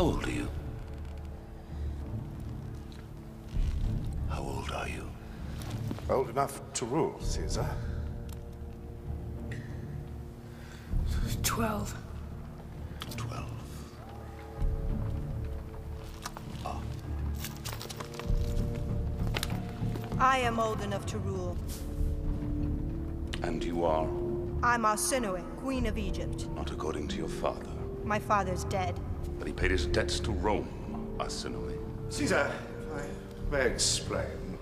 How old are you? How old are you? Old enough to rule, Caesar. 12. 12. I am old enough to rule. And you are? I'm Arsinoe, Queen of Egypt. Not according to your father. My father's dead. But he paid his debts to Rome, Arsinoe. Caesar, if I may explain.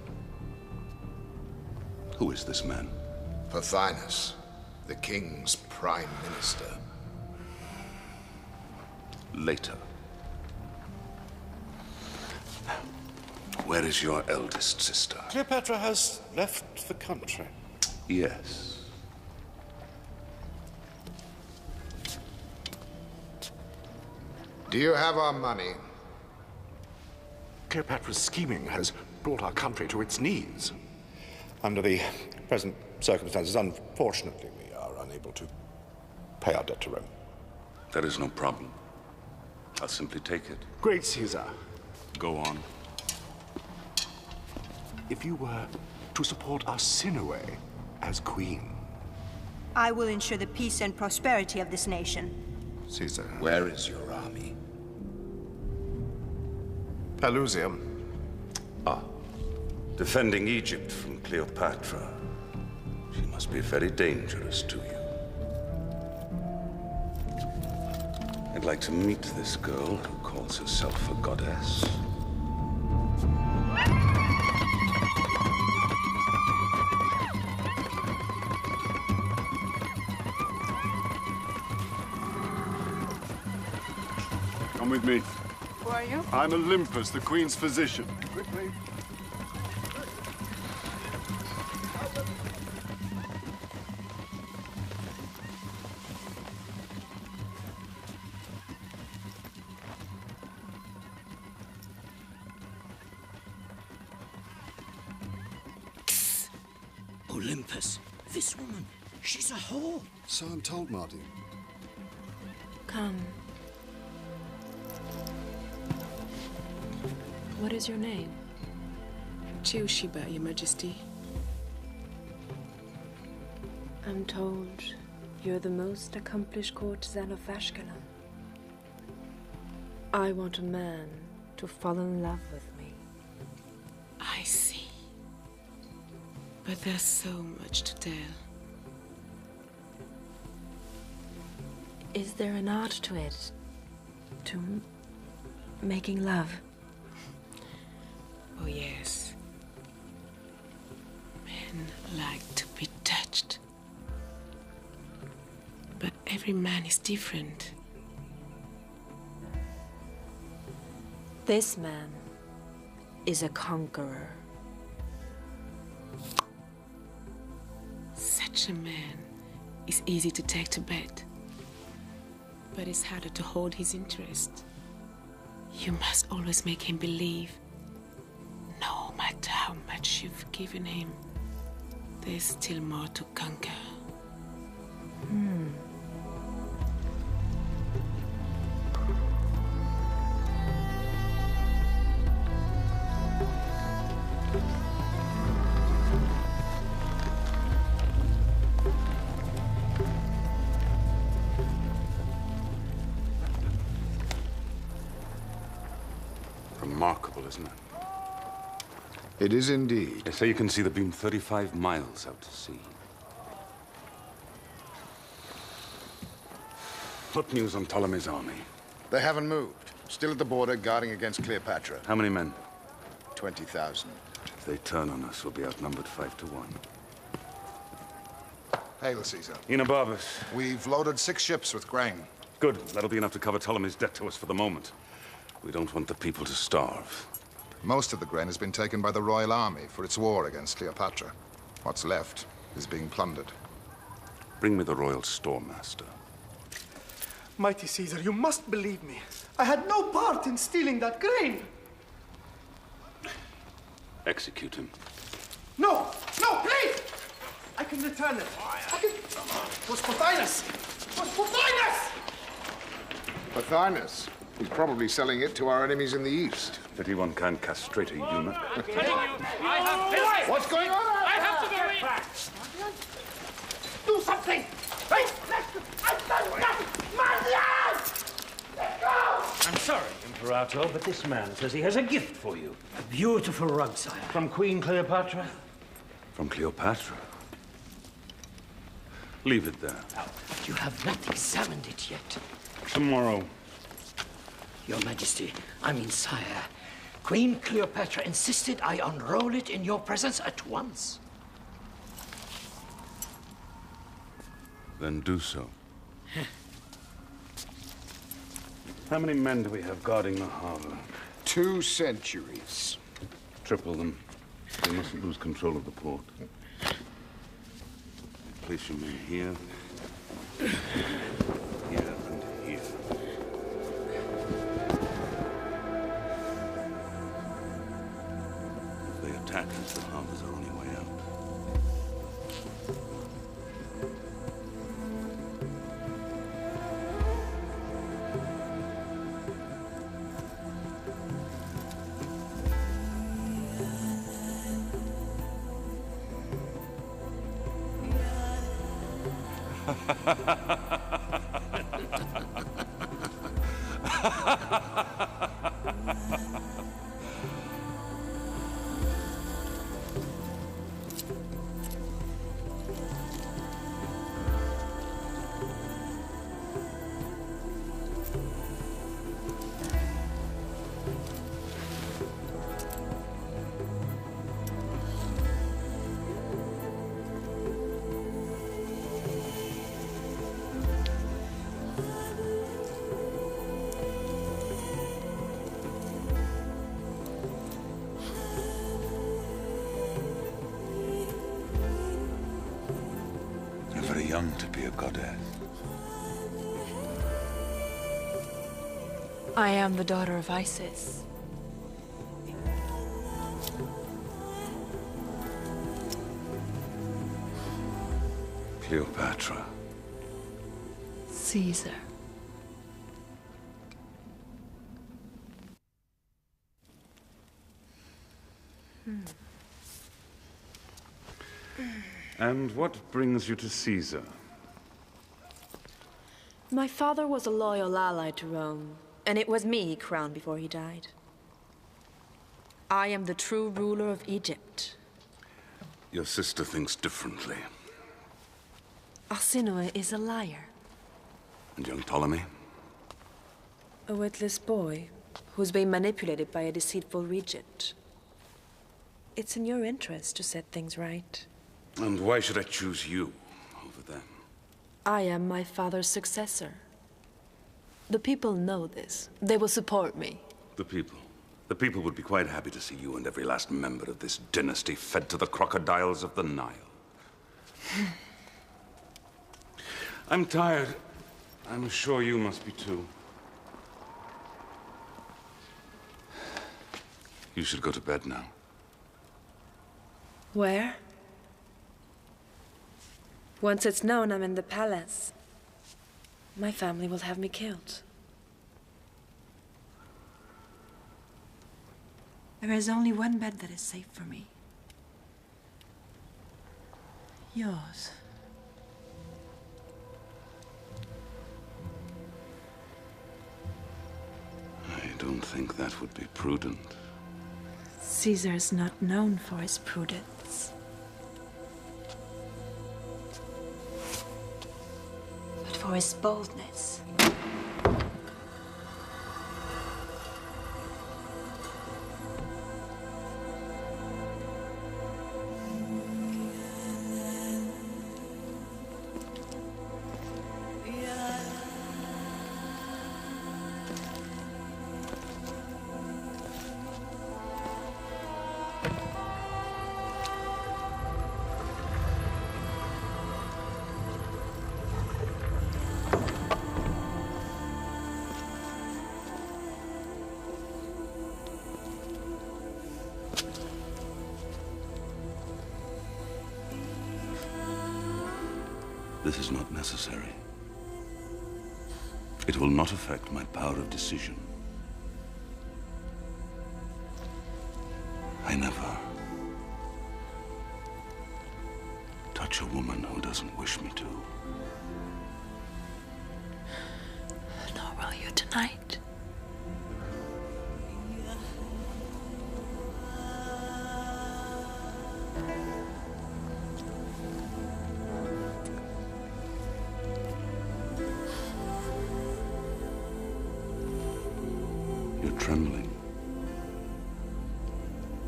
Who is this man? Pothinus, the king's prime minister. Later. Where is your eldest sister? Cleopatra has left the country. Yes. Do you have our money? Cleopatra's scheming has brought our country to its knees. Under the present circumstances, unfortunately, we are unable to pay our debt to Rome. That is no problem. I'll simply take it. Great Caesar, Go on. if you were to support Arsinoe as queen. I will ensure the peace and prosperity of this nation. Caesar. Where is your army? Pelusium. Defending Egypt from Cleopatra. She must be very dangerous to you. I'd like to meet this girl who calls herself a goddess. Come with me. Who are you? I'm Olympus, the Queen's physician. Quickly. Olympus, this woman, she's a whore. So I'm told, Marty. Come. What is your name? Chiushiba, Your Majesty. I'm told you're the most accomplished courtesan of Ashkelon. I want a man to fall in love with me. I see. But there's so much to tell. Is there an art to it? To making love? Oh, yes. Men like to be touched. But every man is different. This man is a conqueror. Such a man is easy to take to bed. But it's harder to hold his interest. You must always make him believe, no matter how much you've given him, there's still more to conquer. Remarkable, isn't it? It is indeed. They say you can see the beam 35 miles out to sea. What news on Ptolemy's army? They haven't moved. Still at the border, guarding against Cleopatra. How many men? 20,000. If they turn on us, we'll be outnumbered 5 to 1. Hail, Caesar. Enobarbus. We've loaded 6 ships with grain. Good. That'll be enough to cover Ptolemy's debt to us for the moment. We don't want the people to starve. Most of the grain has been taken by the royal army for its war against Cleopatra. What's left is being plundered. Bring me the royal store master. Mighty Caesar, you must believe me. I had no part in stealing that grain. Execute him. No, please! I can return it. It was Pothinus! It was Pothinus! Pothinus, He's probably selling it to our enemies in the east. Pity one can't castrate a eunuch. What's going on? I have to go in! Do something! Hey! Let go! I'm sorry, Imperator, but this man says he has a gift for you. A beautiful rug, sire. From Queen Cleopatra? From Cleopatra? Leave it there. But you have not examined it yet. Tomorrow. Your Majesty, I mean, sire, Queen Cleopatra insisted I unroll it in your presence at once. Then do so. How many men do we have guarding the harbor? 2 centuries. Triple them. We mustn't lose control of the port. Place your men here, here, and here. If they attack us, the harbor's our only way out. You're very young to be a goddess. I am the daughter of Isis. Cleopatra. Caesar. And what brings you to Caesar? My father was a loyal ally to Rome, and it was me he crowned before he died. I am the true ruler of Egypt. Your sister thinks differently. Arsinoe is a liar. And young Ptolemy? A witless boy who's being manipulated by a deceitful regent. It's in your interest to set things right. And why should I choose you over them? I am my father's successor. The people know this. They will support me. The people? The people would be quite happy to see you and every last member of this dynasty fed to the crocodiles of the Nile. I'm tired. I'm sure you must be too. You should go to bed now. Where? Once it's known I'm in the palace, my family will have me killed. There is only one bed that is safe for me. Yours. I don't think that would be prudent. Caesar's not known for his prudence. But for his boldness. This is not necessary. It will not affect my power of decision. I never touch a woman who doesn't wish me to. Nor will you tonight. You're trembling.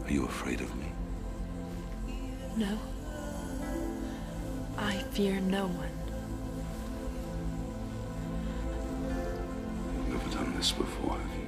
Are you afraid of me? No. I fear no one. You've never done this before, have you?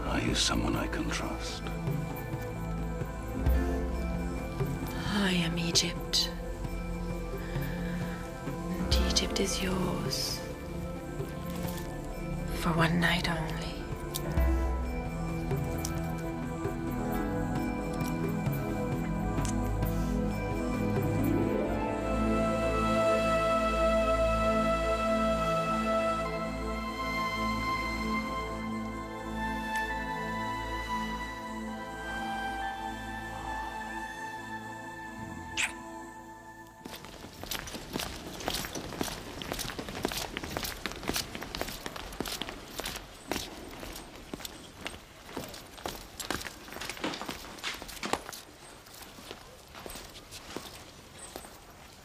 Are you someone I can trust? I am Egypt. And Egypt is yours. For one night only.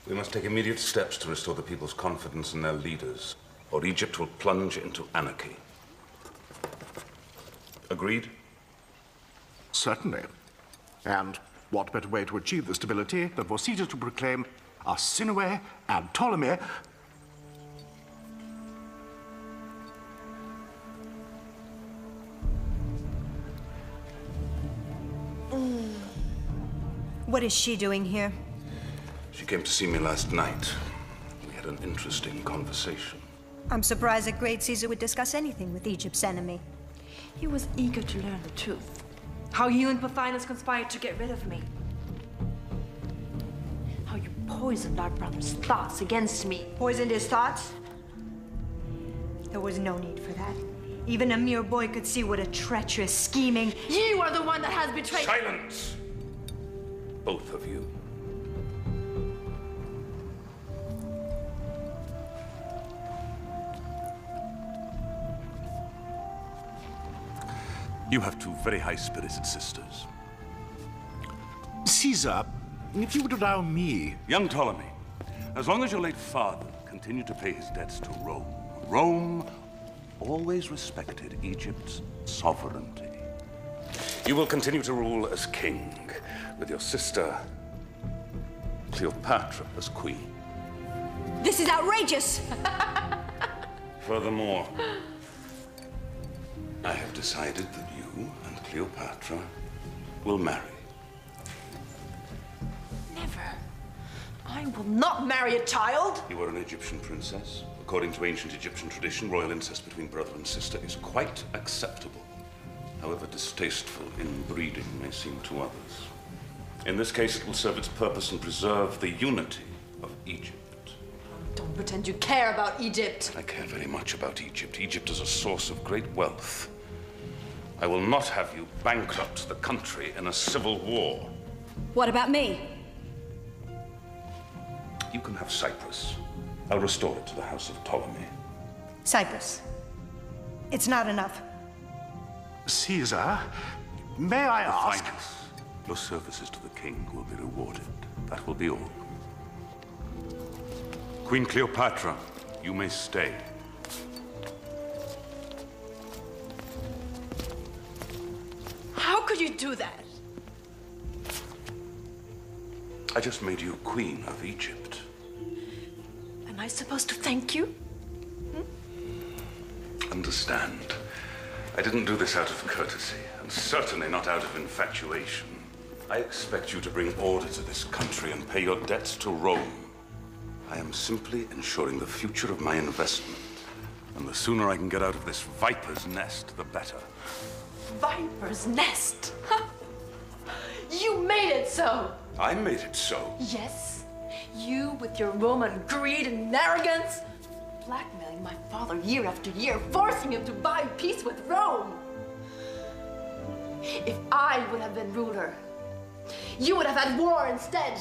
We must take immediate steps to restore the people's confidence in their leaders, or Egypt will plunge into anarchy. Agreed? Certainly. And what better way to achieve the stability than for Caesar to proclaim Arsinoe and Ptolemy What is she doing here? She came to see me last night. We had an interesting conversation. I'm surprised that Great Caesar would discuss anything with Egypt's enemy. He was eager to learn the truth. How you and Pothinus conspired to get rid of me. How you poisoned our brother's thoughts against me. Poisoned his thoughts? There was no need for that. Even a mere boy could see what a treacherous, scheming... You are the one that has betrayed... Silence! Both of you. You have two very high-spirited sisters. Caesar, if you would allow me... Young Ptolemy, as long as your late father continued to pay his debts to Rome, Rome always respected Egypt's sovereignty. You will continue to rule as king, with your sister, Cleopatra, as queen. This is outrageous! Furthermore, I have decided that you and Cleopatra will marry. Never. I will not marry a child. You are an Egyptian princess. According to ancient Egyptian tradition, royal incest between brother and sister is quite acceptable. However distasteful inbreeding may seem to others. In this case, it will serve its purpose and preserve the unity of Egypt. Don't pretend you care about Egypt. I care very much about Egypt. Egypt is a source of great wealth. I will not have you bankrupt the country in a civil war. What about me? You can have Cyprus. I'll restore it to the house of Ptolemy. Cyprus. It's not enough. Caesar, may I ask... Pothinus, your services to the king will be rewarded. That will be all. Queen Cleopatra, you may stay. do that? I just made you Queen of Egypt. Am I supposed to thank you? Understand, I didn't do this out of courtesy, and certainly not out of infatuation. I expect you to bring order to this country and pay your debts to Rome. I am simply ensuring the future of my investment. And the sooner I can get out of this viper's nest, the better. Viper's nest? You made it so! I made it so. Yes, you with your Roman greed and arrogance, blackmailing my father year after year, forcing him to buy peace with Rome. If I would have been ruler, you would have had war instead.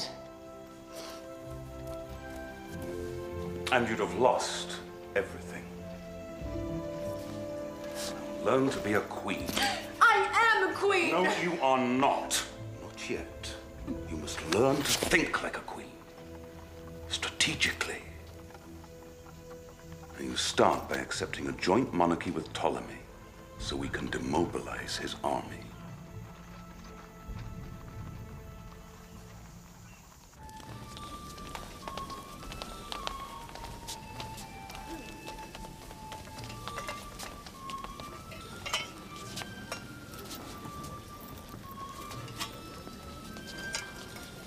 And you'd have lost everything. Learn to be a queen. I am a queen! No, you are not. Not yet. You must learn to think like a queen. Strategically. And you start by accepting a joint monarchy with Ptolemy, so we can demobilize his army.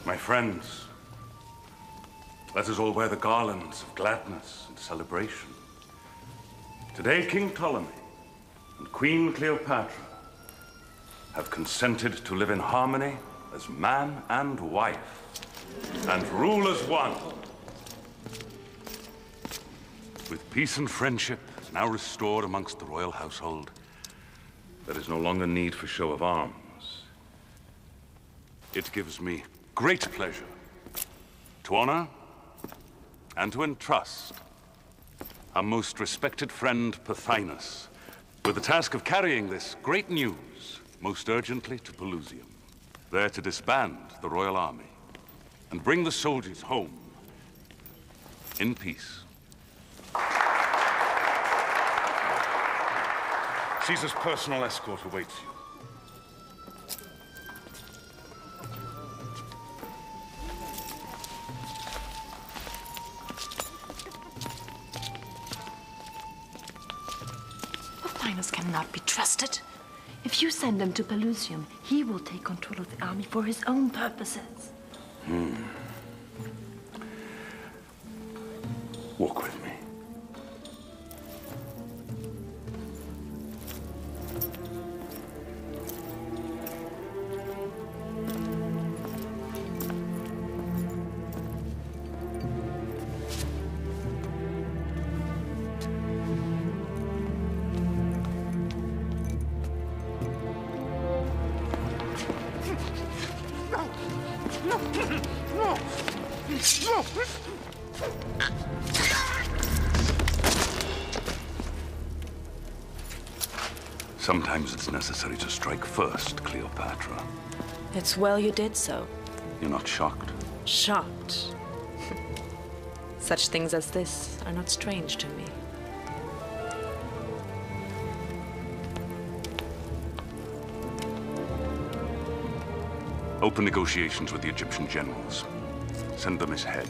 My friends, let us all wear the garlands of gladness and celebration. Today, King Ptolemy and Queen Cleopatra have consented to live in harmony as man and wife, and rule as one. With peace and friendship now restored amongst the royal household, there is no longer need for show of arms. It gives me great pleasure to honor and to entrust our most respected friend Pothinus with the task of carrying this great news most urgently to Pelusium, there to disband the royal army and bring the soldiers home in peace. Caesar's personal escort awaits you. Pothinus cannot be trusted. If you send him to Pelusium, he will take control of the army for his own purposes. Walk with me. Sometimes it's necessary to strike first, Cleopatra. It's well you did so. You're not shocked? Shocked. Such things as this are not strange to me. Open negotiations with the Egyptian generals. Send them his head.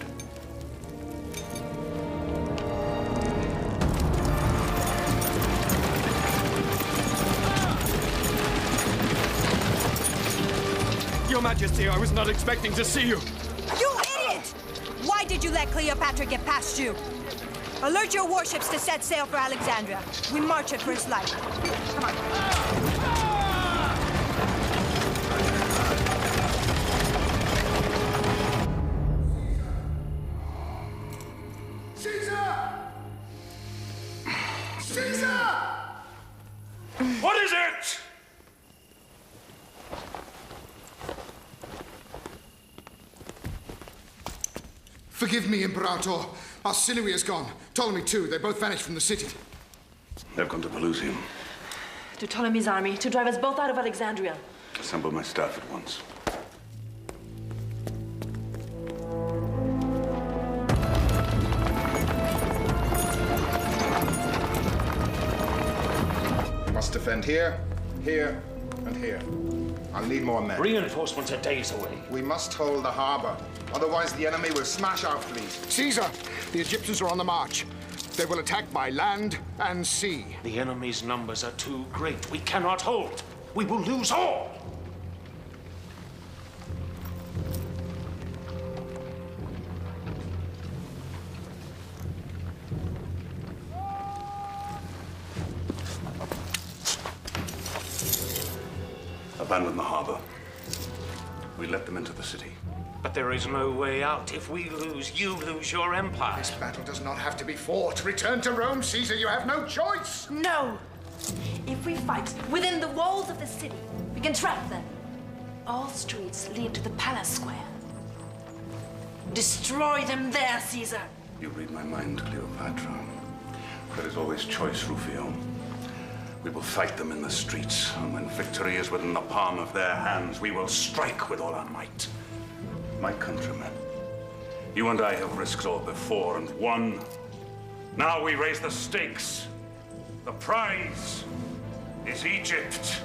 Your Majesty, I was not expecting to see you. You idiot! Why did you let Cleopatra get past you? Alert your warships to set sail for Alexandria. We march at first light. Come on. What is it? Forgive me, Imperator. Arsinoe is gone. Ptolemy, too. They both vanished from the city. They've gone to Pelusium. To Ptolemy's army, to drive us both out of Alexandria. Assemble my staff at once. We must defend here, here, and here. I'll need more men. Reinforcements are days away. We must hold the harbor. Otherwise, the enemy will smash our fleet. Caesar, the Egyptians are on the march. They will attack by land and sea. The enemy's numbers are too great. We cannot hold. We will lose all. Abandon the harbor. We let them into the city. But there is no way out. If we lose, you lose your empire. This battle does not have to be fought. Return to Rome, Caesar. You have no choice. No! If we fight within the walls of the city, we can trap them. All streets lead to the palace square. Destroy them there, Caesar. You read my mind, Cleopatra. There is always choice, Rufio. We will fight them in the streets, and when victory is within the palm of their hands, we will strike with all our might. My countrymen, you and I have risked all before and won. Now we raise the stakes. The prize is Egypt.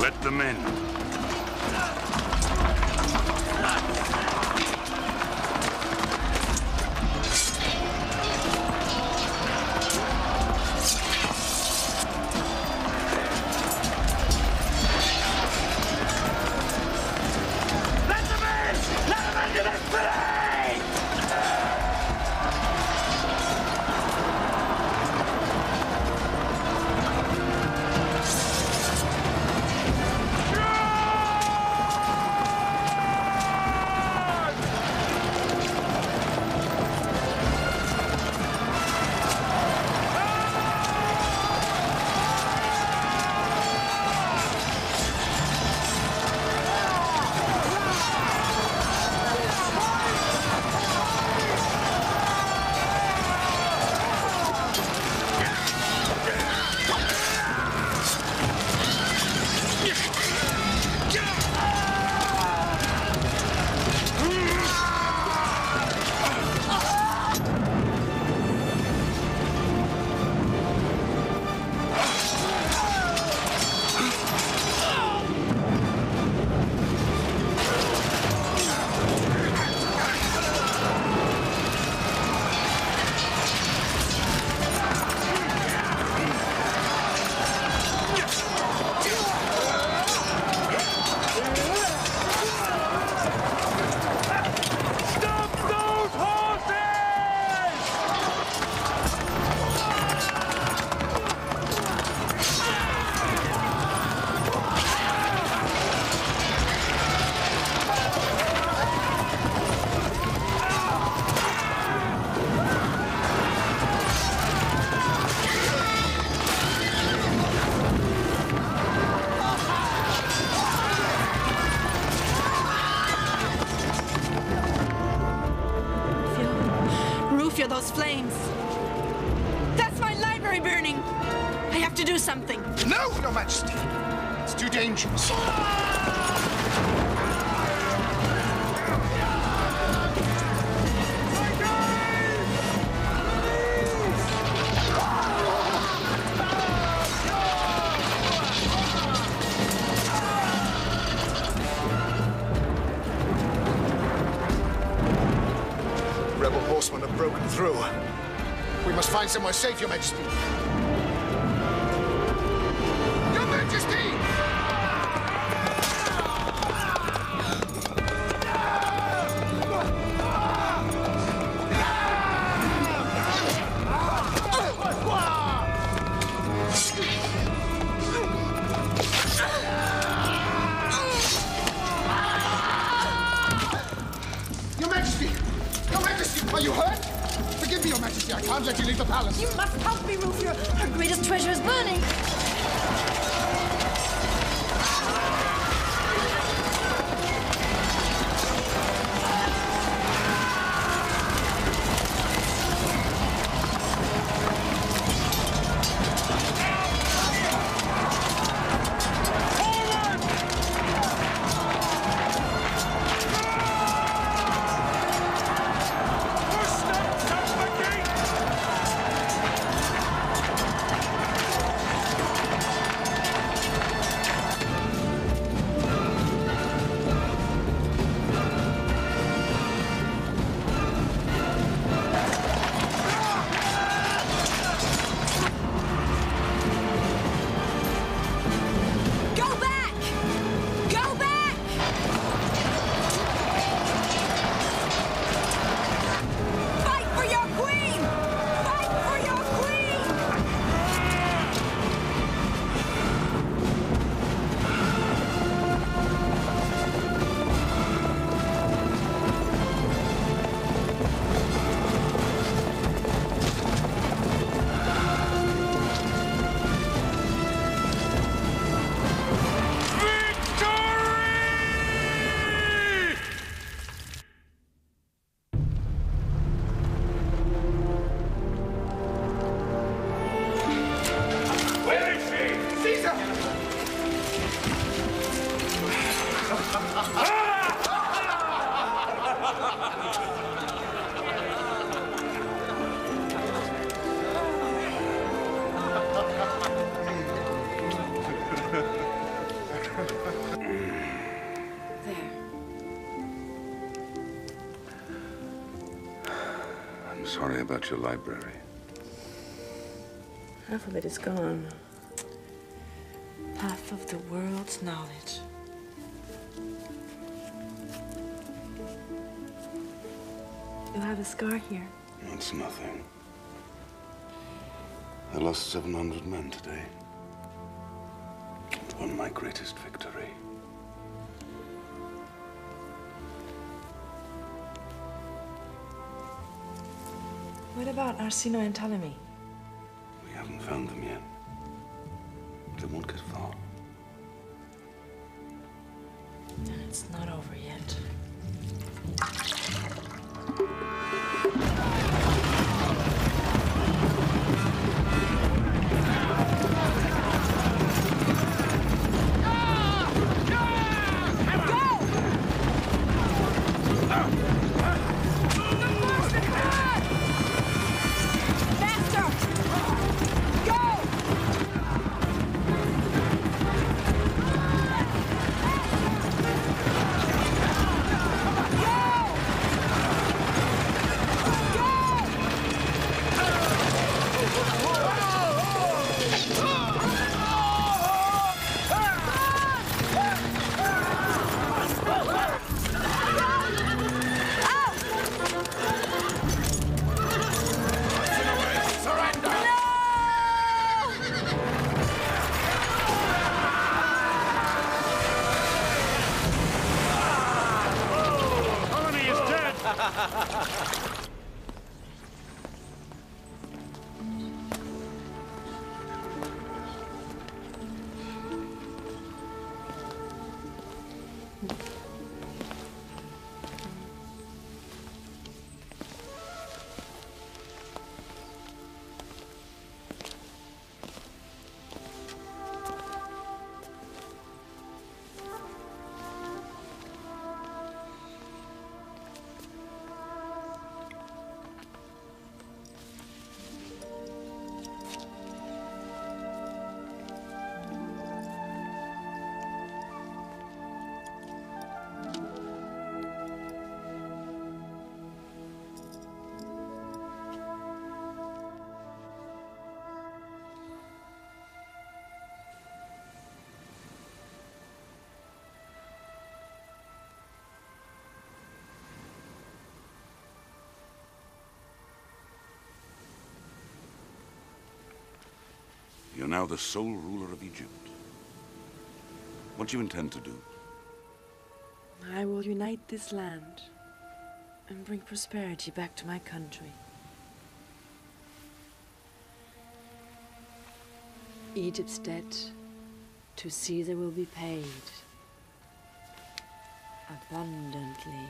Let them in. Yeah! That's my library burning! I have to do something. No, Your Majesty! It's too dangerous. Rebel horsemen have broken through. We must find somewhere safe, Your Majesty. Your Majesty! Your Majesty! Your Majesty! Are you hurt? Forgive me, Your Majesty. I can't let you leave the palace. You must help me, Rufio. Our greatest treasure is burning. I'm sorry about your library. Half of it is gone. Half of the world's knowledge. You have a scar here. That's nothing. I lost 700 men today. It won my greatest victory. What about Arsino and Ptolemy? We haven't found them yet. They won't get far. It's not over yet. You're now the sole ruler of Egypt. What do you intend to do? I will unite this land and bring prosperity back to my country. Egypt's debt to Caesar will be paid abundantly.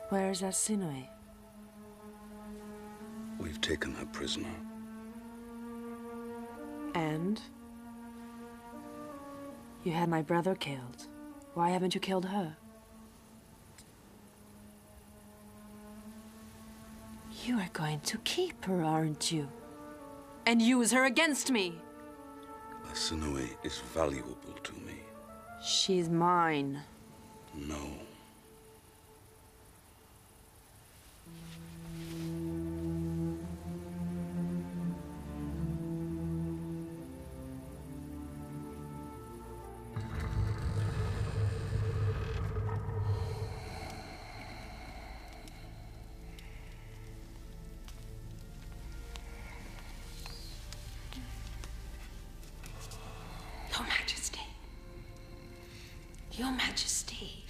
Where is Arsinoe? We've taken her prisoner. And? You had my brother killed. Why haven't you killed her? You are going to keep her, aren't you? And use her against me. Arsinoe is valuable to me. She's mine. No. Your Majesty. Your Majesty.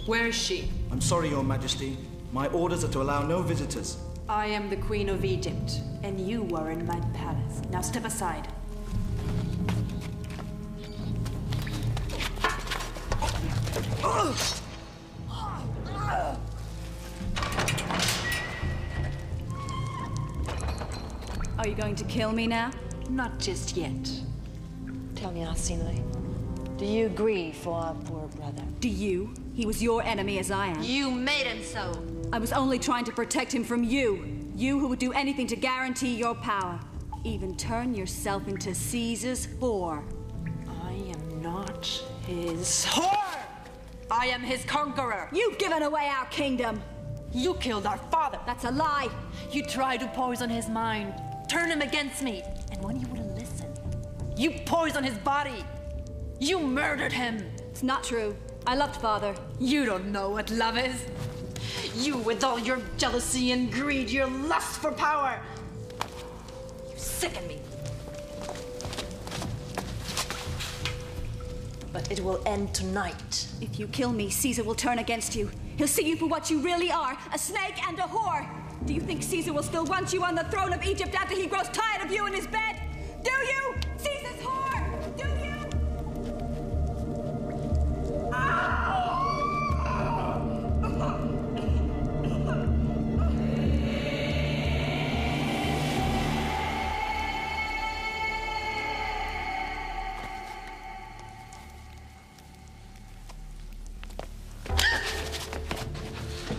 Where is she? I'm sorry, Your Majesty. My orders are to allow no visitors. I am the Queen of Egypt, and you are in my palace. Now step aside. Are you going to kill me now? Not just yet. Tell me, Arsinoe, do you grieve for our poor brother? Do you? He was your enemy as I am. You made him so. I was only trying to protect him from you. You who would do anything to guarantee your power. Even turn yourself into Caesar's whore. I am not his whore! I am his conqueror! You've given away our kingdom! You killed our father! That's a lie! You tried to poison his mind, turn him against me, and when you wouldn't listen, you poisoned his body! You murdered him! It's not true. I loved father. You don't know what love is. You with all your jealousy and greed, your lust for power. You sicken me. But it will end tonight. If you kill me, Caesar will turn against you. He'll see you for what you really are, a snake and a whore. Do you think Caesar will still want you on the throne of Egypt after he grows tired of you in his bed? Do you? Caesar's whore! Do you?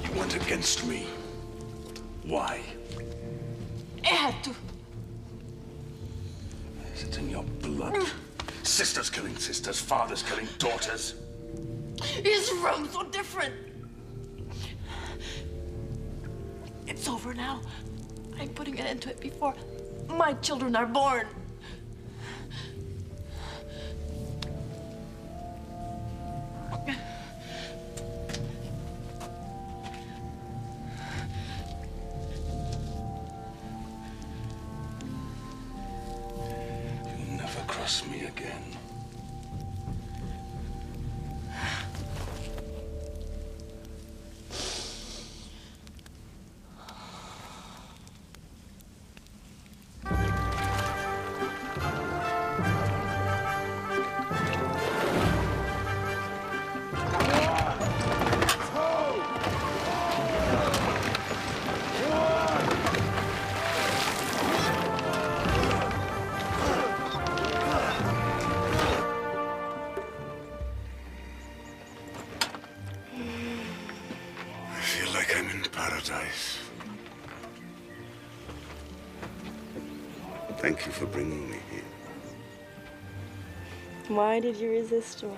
You went against me. Why? I had to. Is it in your blood? Sisters killing sisters, fathers killing daughters. Is Rome so different? It's over now. I'm putting an end to it before my children are born. You'll never cross me again. paradise. Thank you for bringing me here. Why did you resist me?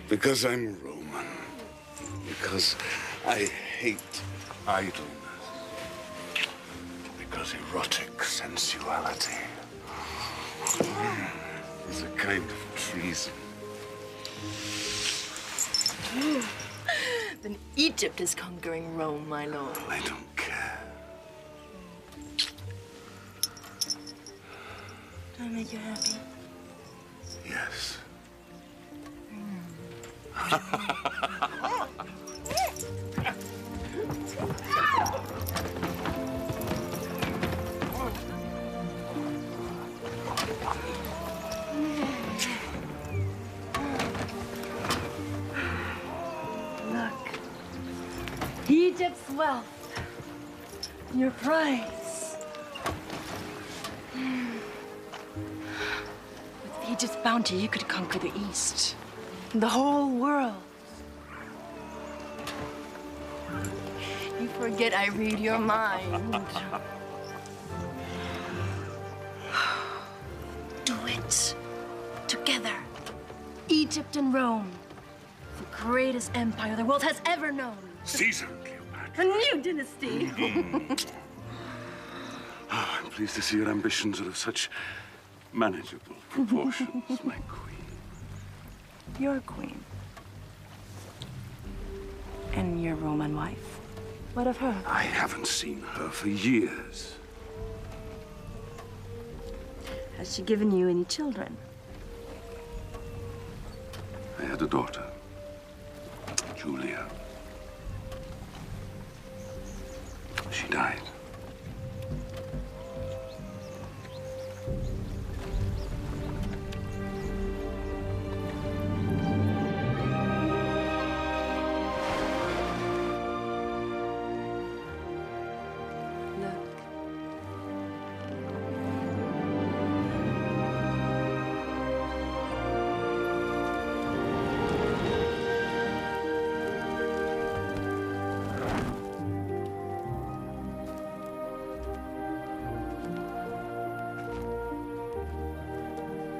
Because I'm Roman. Because I hate idleness. Because erotic sensuality is a kind of treason. Then Egypt is conquering Rome, my lord. I don't care. Do I make you happy? Yes. Look. Egypt's wealth. Your prize. With Egypt's bounty, you could conquer the East. The whole world. You forget I read your mind. Do it. Together. Egypt and Rome. The greatest empire the world has ever known. Caesar and Cleopatra. A new dynasty. I'm pleased to see your ambitions are of such manageable proportions, my queen. Your queen. And your Roman wife. What of her? I haven't seen her for years. Has she given you any children? I had a daughter, Julia. She died.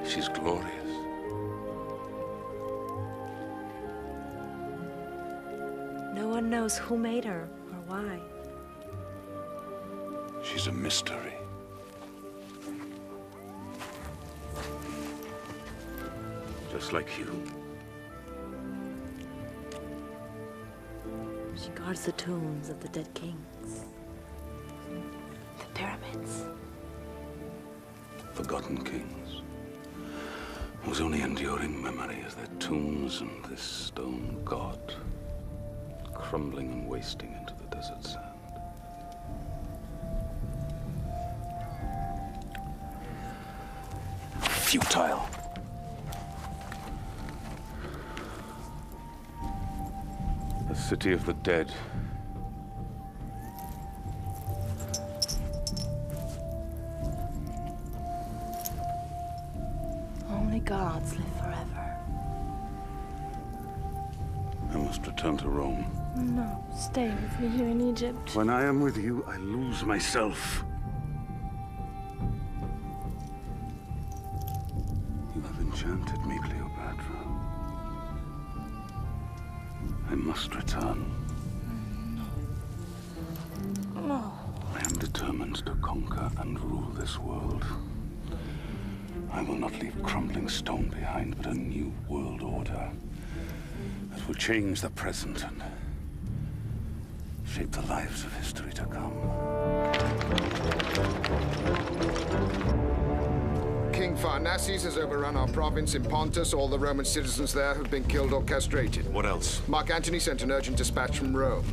She's glorious. No one knows who made her or why. She's a mystery. Just like you. She guards the tombs of the dead kings. The pyramids. Forgotten kings, whose only enduring memory is their tombs and this stone god, crumbling and wasting into the desert sand. Futile. The city of the dead. Only gods live forever. I must return to Rome. No, stay with me here in Egypt. When I am with you, I lose myself. You have enchanted me, Cleopatra. I must return. No. I am determined to conquer and rule this world. I will not leave crumbling stone behind, but a new world order that will change the present and shape the lives of history to come. King Pharnaces has overrun our province in Pontus. All the Roman citizens there have been killed or castrated. What else? Mark Antony sent an urgent dispatch from Rome.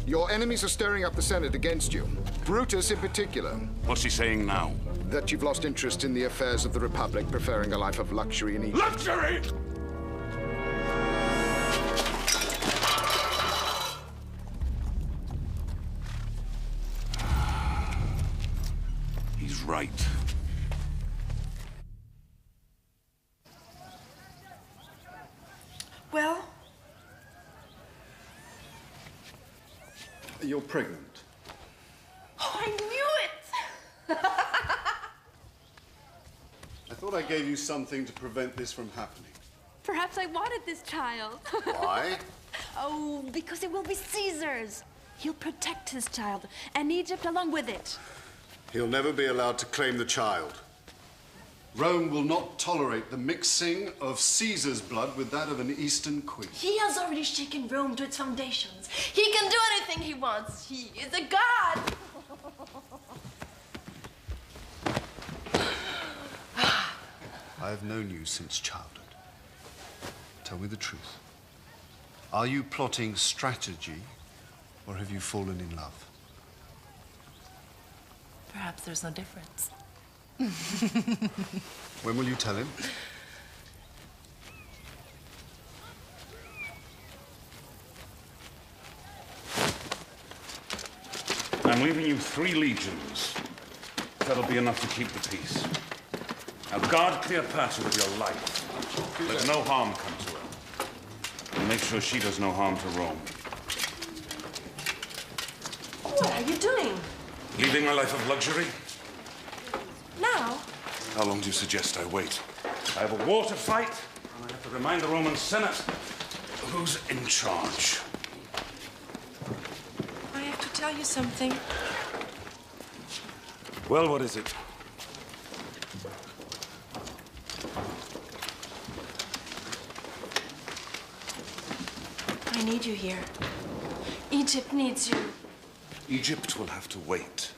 Your enemies are stirring up the Senate against you. Brutus in particular. What's he saying now? That you've lost interest in the affairs of the Republic, preferring a life of luxury in Egypt. Luxury! He's right. Well, You're pregnant. Oh, I knew it! I thought I gave you something to prevent this from happening. Perhaps I wanted this child. Why? Oh, because it will be Caesar's. He'll protect his child, and Egypt along with it. He'll never be allowed to claim the child. Rome will not tolerate the mixing of Caesar's blood with that of an Eastern queen. He has already shaken Rome to its foundations. He can do anything he wants. He is a god! I've known you since childhood. Tell me the truth. Are you plotting strategy, or have you fallen in love? Perhaps there's no difference. When will you tell him? I'm leaving you 3 legions. That'll be enough to keep the peace. Now guard Cleopatra with your life. Let no harm come to her. And make sure she does no harm to Rome. What are you doing? Leading a life of luxury? Now? How long do you suggest I wait? I have a war to fight, and I have to remind the Roman Senate who's in charge. I have to tell you something. Well, what is it? I need you here. Egypt needs you. Egypt will have to wait.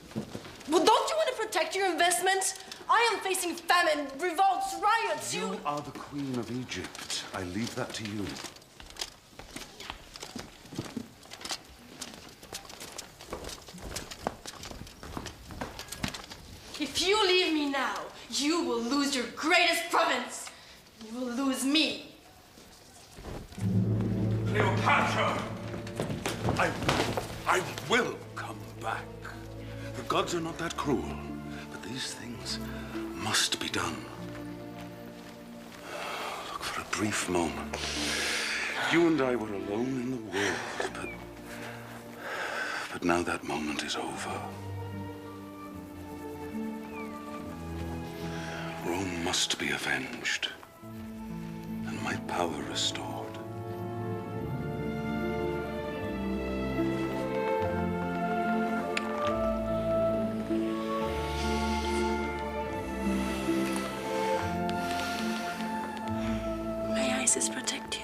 Well, don't you want to protect your investments? I am facing famine, revolts, riots. You are the Queen of Egypt. I leave that to you. If you leave me now, you will lose your greatest province. You will lose me. Cleopatra! I will come back. The gods are not that cruel, but these things must be done. Look, for a brief moment, you and I were alone in the world, but now that moment is over. Rome must be avenged, and my power restored. May Isis protect you.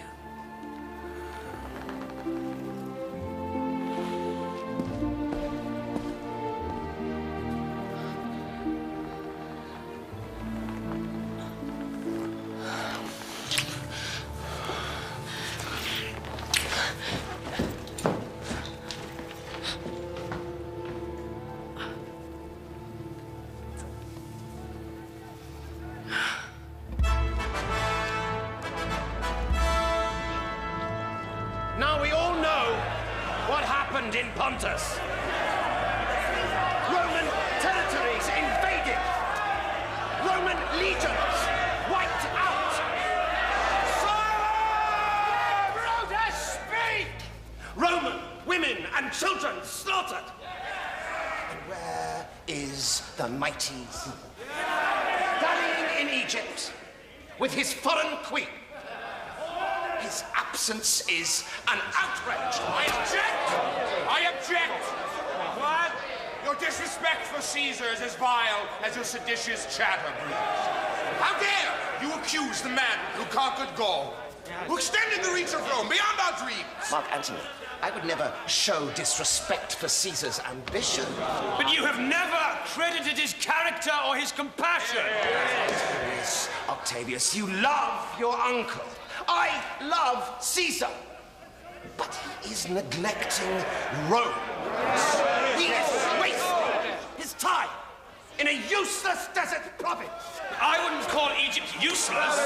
Now we all know what happened in Pontus. Roman territories invaded. Roman legions wiped out. Brutus, speak! Roman women and children slaughtered. And where is the mighty Caesar? Dying in Egypt with his foreign queen. His absence is an outrage. I object! I object! What? Your disrespect for Caesar is as vile as your seditious chatter, Brutus. How dare you accuse the man who conquered Gaul, who extended the reach of Rome beyond our dreams? Mark Antony, I would never show disrespect for Caesar's ambition. But you have never credited his character or his compassion. Yes, Octavius, you love your uncle. I love Caesar. But he is neglecting Rome. He is wasting his time in a useless desert province. I wouldn't call Egypt useless.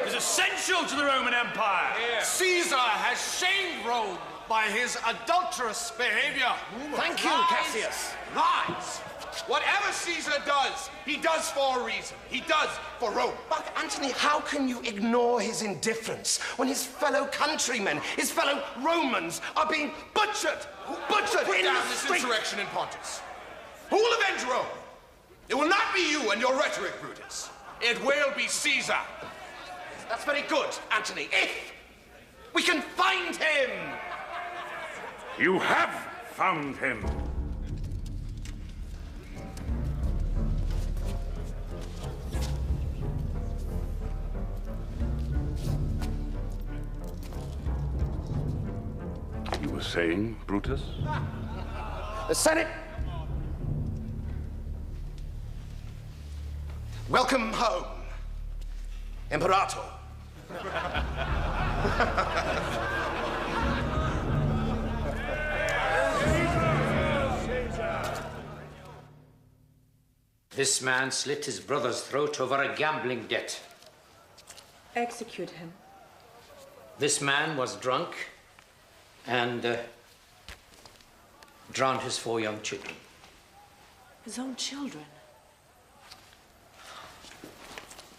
It's essential to the Roman Empire. Caesar has shamed Rome by his adulterous behavior. Thank you, Cassius. Lies! Whatever Caesar does, he does for a reason. He does for Rome. But, Antony, how can you ignore his indifference when his fellow countrymen, his fellow Romans, are being butchered? Butchered Put in down the this street. insurrection in Pontus. Who will avenge Rome? It will not be you and your rhetoric, Brutus. It will be Caesar. That's very good, Antony. If we can find him! You have found him. You were saying, Brutus? The Senate. Welcome home, Imperator. This man slit his brother's throat over a gambling debt. Execute him. This man was drunk and drowned his 4 young children. His own children.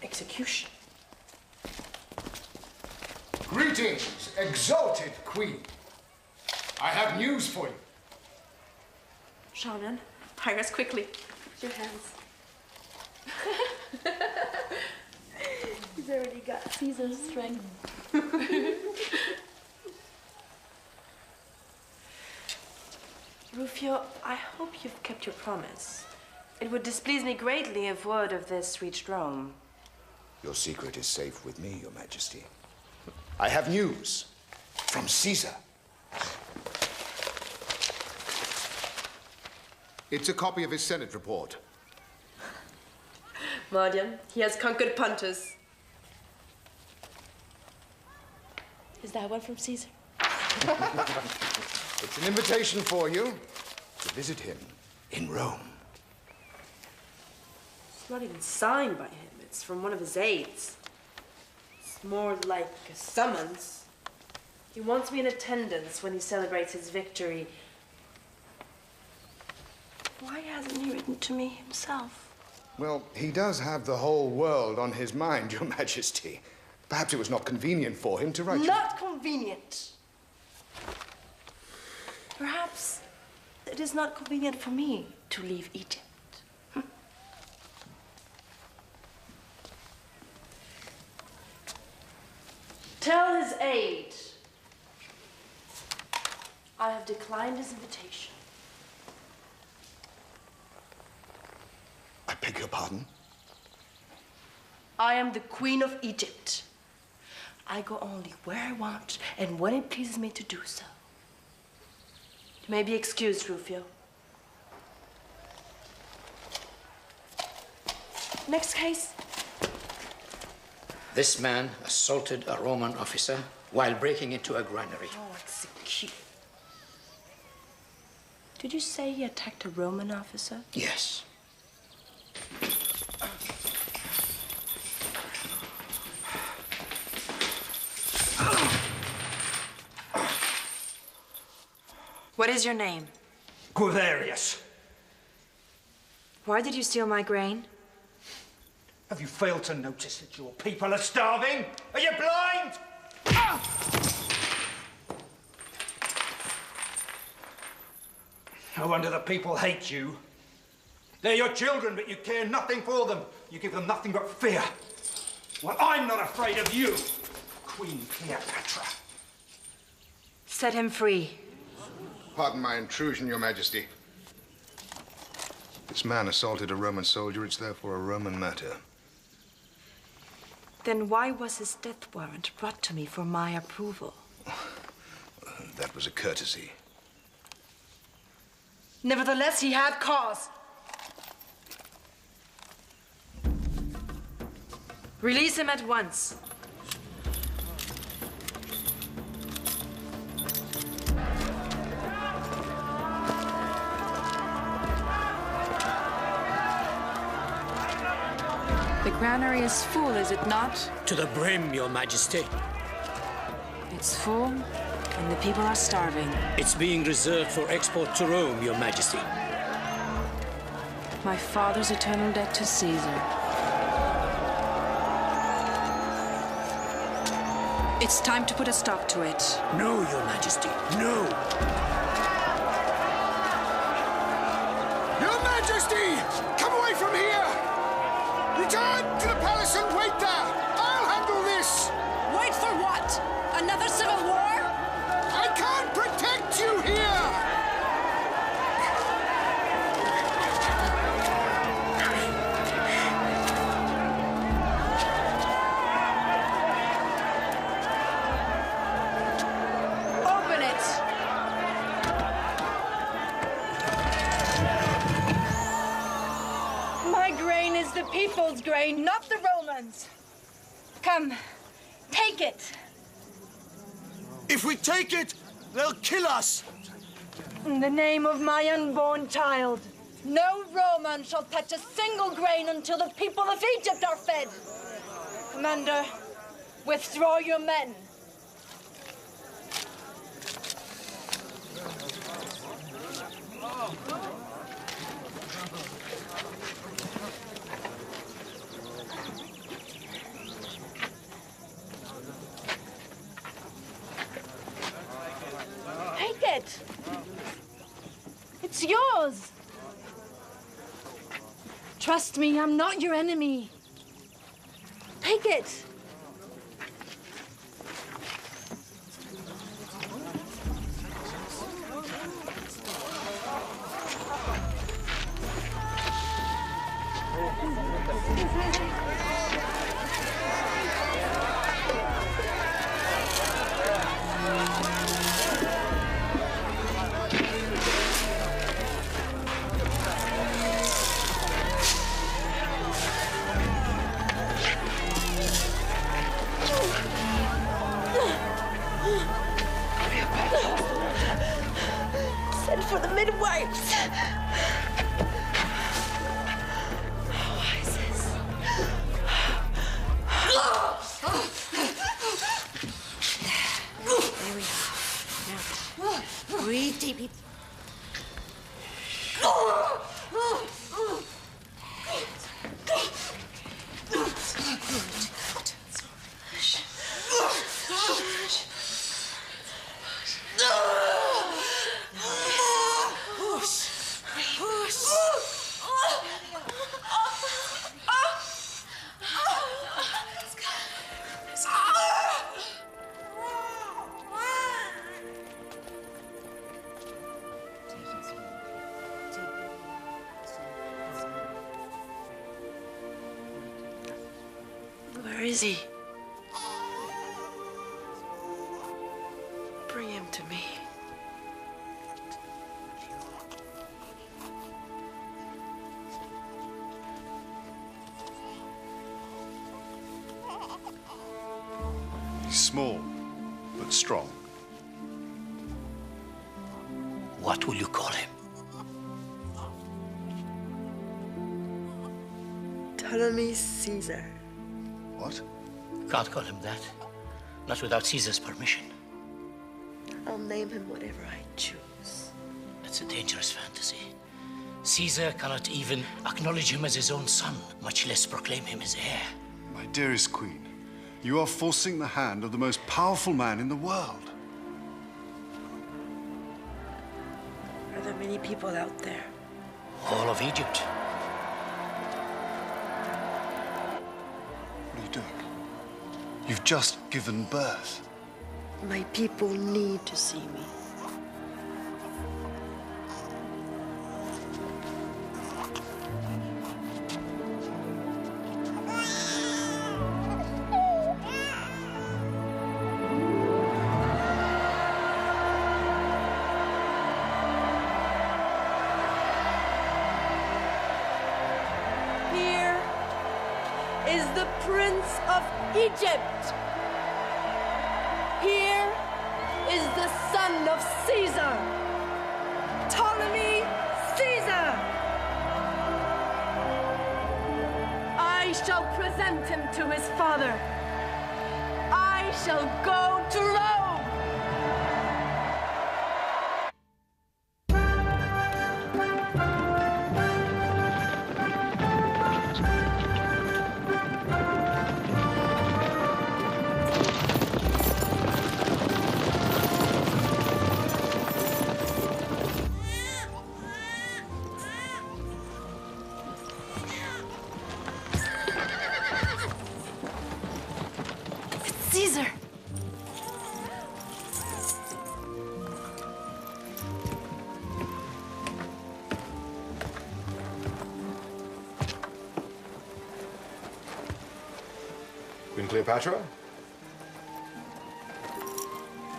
Execution. Greetings, exalted queen. I have news for you. Shannon, hire us quickly. Put your hands. He's already got Caesar's strength. Rufio, I hope you've kept your promise. It would displease me greatly if word of this reached Rome. Your secret is safe with me, Your Majesty. I have news from Caesar. It's a copy of his Senate report. Mardian, he has conquered Pontus. Is that one from Caesar? It's an invitation for you to visit him in Rome. It's not even signed by him. It's from one of his aides. It's more like a summons. He wants me in attendance when he celebrates his victory. Why hasn't he written to me himself? Well, he does have the whole world on his mind, Your Majesty. Perhaps it was not convenient for him to write you. Not convenient. Perhaps it is not convenient for me to leave Egypt. Tell his aide I have declined his invitation. I beg your pardon? I am the Queen of Egypt. I go only where I want and when it pleases me to do so. You may be excused, Rufio. Next case. This man assaulted a Roman officer while breaking into a granary. Oh, execute. Did you say he attacked a Roman officer? Yes. What is your name? Guevarius. Why did you steal my grain? Have you failed to notice that your people are starving? Are you blind? No wonder the people hate you. They're your children, but you care nothing for them. You give them nothing but fear. Well, I'm not afraid of you, Queen Cleopatra. Set him free. Pardon my intrusion, Your Majesty. This man assaulted a Roman soldier. It's therefore a Roman matter. Then why was his death warrant brought to me for my approval? That was a courtesy. Nevertheless, he had cause. Release him at once. The granary is full, is it not? To the brim, Your Majesty. It's full, And the people are starving. It's being reserved for export to Rome, Your Majesty. My father's eternal debt to Caesar. It's time to put a stop to it. No, Your Majesty, no! Your Majesty! Come away from here! Return to the palace and wait there! I'll handle this! Wait for what? Another civil war? I can't protect you here! Open it! My grain is the people's grain, not the Romans. Come, take it. If we take it, they'll kill us. In the name of my unborn child, no Roman shall touch a single grain until the people of Egypt are fed. Commander, withdraw your men. Take it. It's yours. Trust me, I'm not your enemy. Take it. Send for the midwives. Why is this? There we are. Now, breathe deeply. Where is he? Bring him to me. He's small, but strong. What will you call him? Ptolemy Caesar. What? Can't call him that. Not without Caesar's permission. I'll name him whatever I choose. That's a dangerous fantasy. Caesar cannot even acknowledge him as his own son, much less proclaim him his heir. My dearest queen, you are forcing the hand of the most powerful man in the world. Are there many people out there? All of Egypt. What are you doing? You've just given birth. My people need to see me. Here is the Prince of Egypt. Here is the son of Caesar, Ptolemy Caesar. I shall present him to his father. I shall go to Rome. Queen Cleopatra?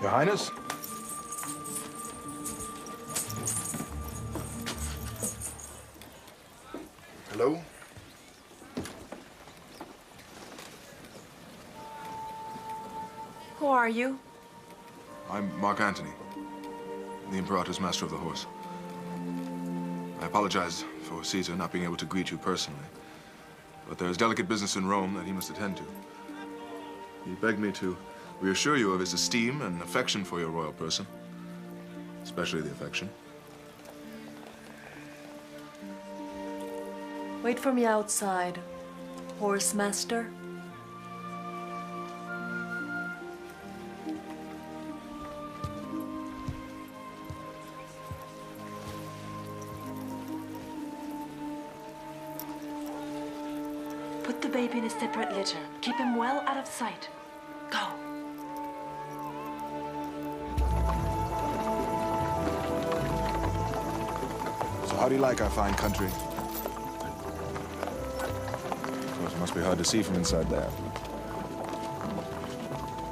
Your Highness? Hello? Who are you? I'm Mark Antony, the Imperator's Master of the Horse. I apologize for Caesar not being able to greet you personally, but there is delicate business in Rome that he must attend to. He begged me to reassure you of his esteem and affection for your royal person, especially the affection. Wait for me outside, horse master. Put the baby in a separate litter. Keep him well out of sight. Go. So how do you like our fine country? Of course, it must be hard to see from inside there.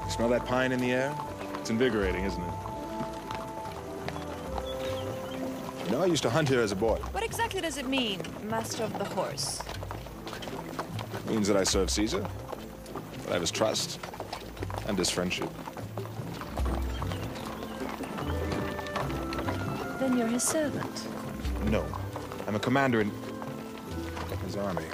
You smell that pine in the air? It's invigorating, isn't it? You know, I used to hunt here as a boy. What exactly does it mean, Master of the Horse? It means that I serve Caesar, that I have his trust, and his friendship. Then you're his servant. No, I'm a commander in his army.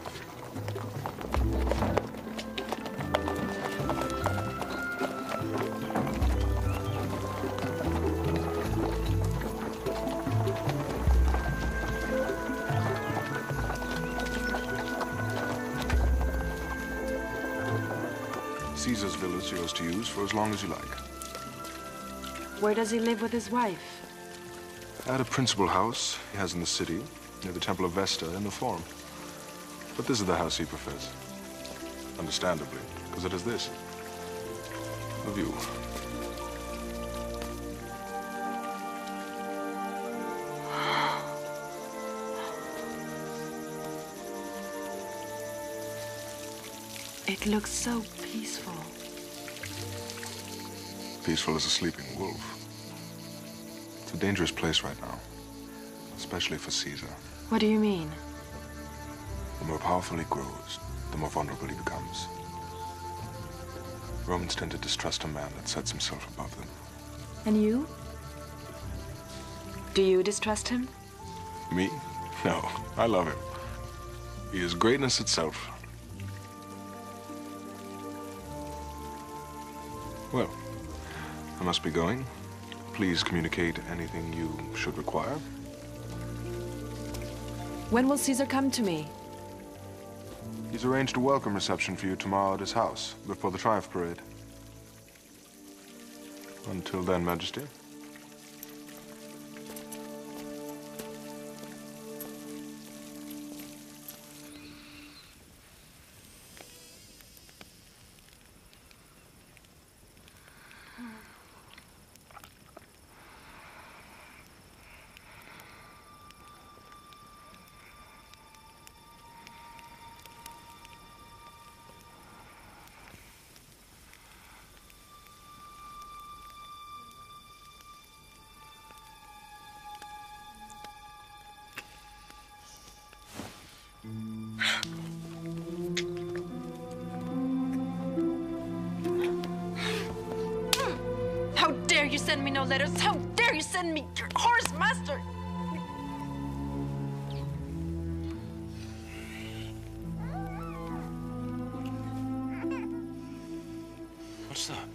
Caesar's villa is yours to use for as long as you like. Where does he live with his wife? At a principal house he has in the city, near the Temple of Vesta in the Forum. But this is the house he prefers. Understandably, because it has this. A view. It looks so peaceful. Peaceful as a sleeping wolf. It's a dangerous place right now, especially for Caesar. What do you mean? The more powerful he grows, the more vulnerable he becomes. Romans tend to distrust a man that sets himself above them. And you? Do you distrust him? Me? No, I love him. He is greatness itself. Well, I must be going. Please communicate anything you should require. When will Caesar come to me? He's arranged a welcome reception for you tomorrow at his house, before the Triumph Parade. Until then, Majesty. How dare you send me no letters? How dare you send me your horse master? What's that?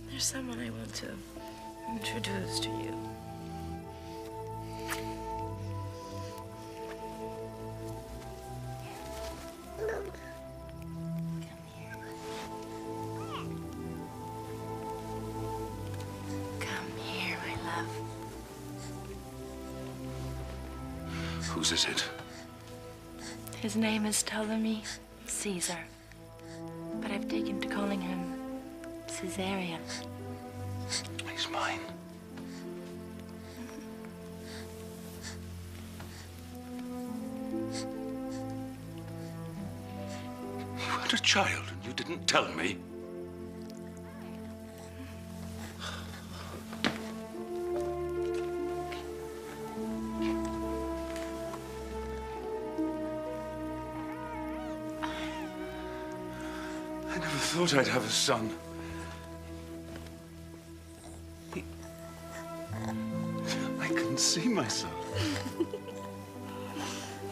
There's someone I want to introduce to you. Come here, my love. Whose is it? His name is Ptolemy Caesar, but I've taken to calling him Caesarion. He's mine. You child and you didn't tell me? I never thought I'd have a son. I can see myself.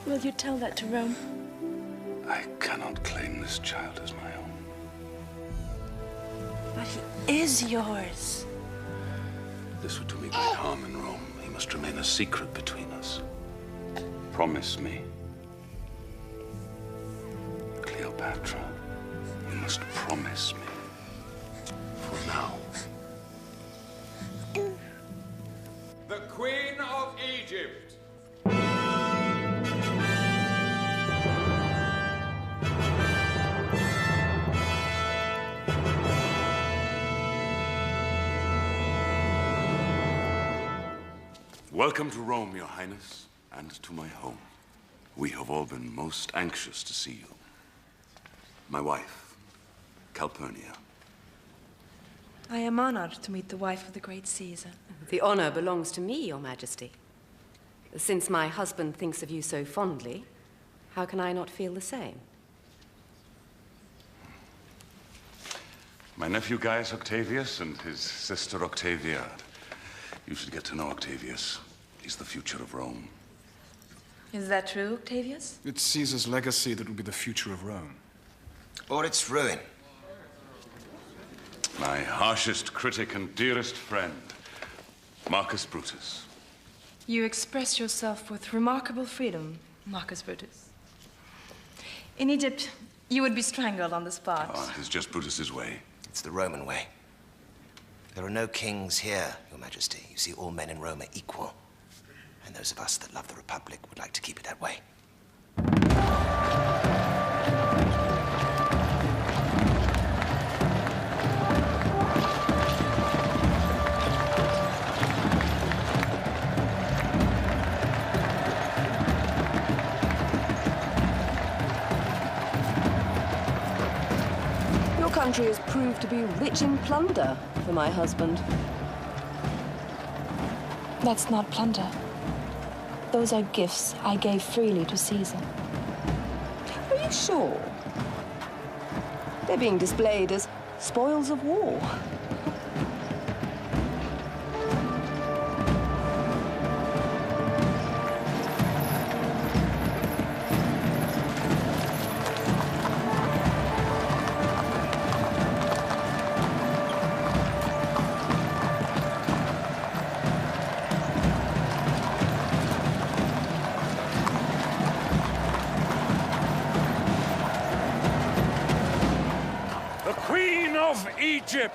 Will you tell that to Rome? I cannot claim this child as my own. But he is yours. This would do me great harm in Rome. He must remain a secret between us. Promise me. Cleopatra, you must promise me. For now. The Queen of Egypt. Welcome to Rome, Your Highness, and to my home. We have all been most anxious to see you. My wife, Calpurnia. I am honored to meet the wife of the great Caesar. The honor belongs to me, Your Majesty. Since my husband thinks of you so fondly, how can I not feel the same? My nephew Gaius Octavius and his sister Octavia. You should get to know Octavius. He's the future of Rome. Is that true, Octavius? It's Caesar's legacy that will be the future of Rome. Or its ruin. My harshest critic and dearest friend, Marcus Brutus. You express yourself with remarkable freedom, Marcus Brutus. In Egypt, you would be strangled on the spot. Oh, it's just Brutus's way. It's the Roman way. There are no kings here, Your Majesty. You see, all men in Rome are equal. And those of us that love the Republic would like to keep it that way. Your country has proved to be rich in plunder for my husband. That's not plunder. Those are gifts I gave freely to Caesar. Are you sure? They're being displayed as spoils of war. Queen of Egypt!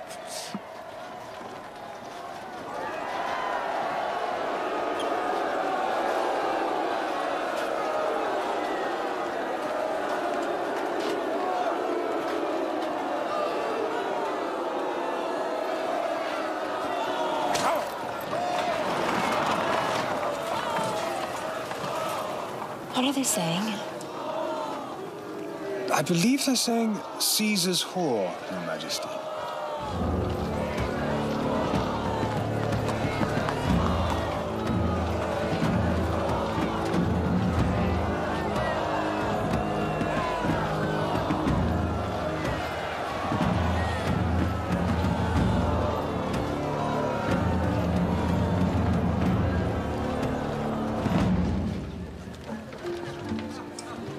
What are they saying? I believe they're saying Caesar's whore, Your Majesty.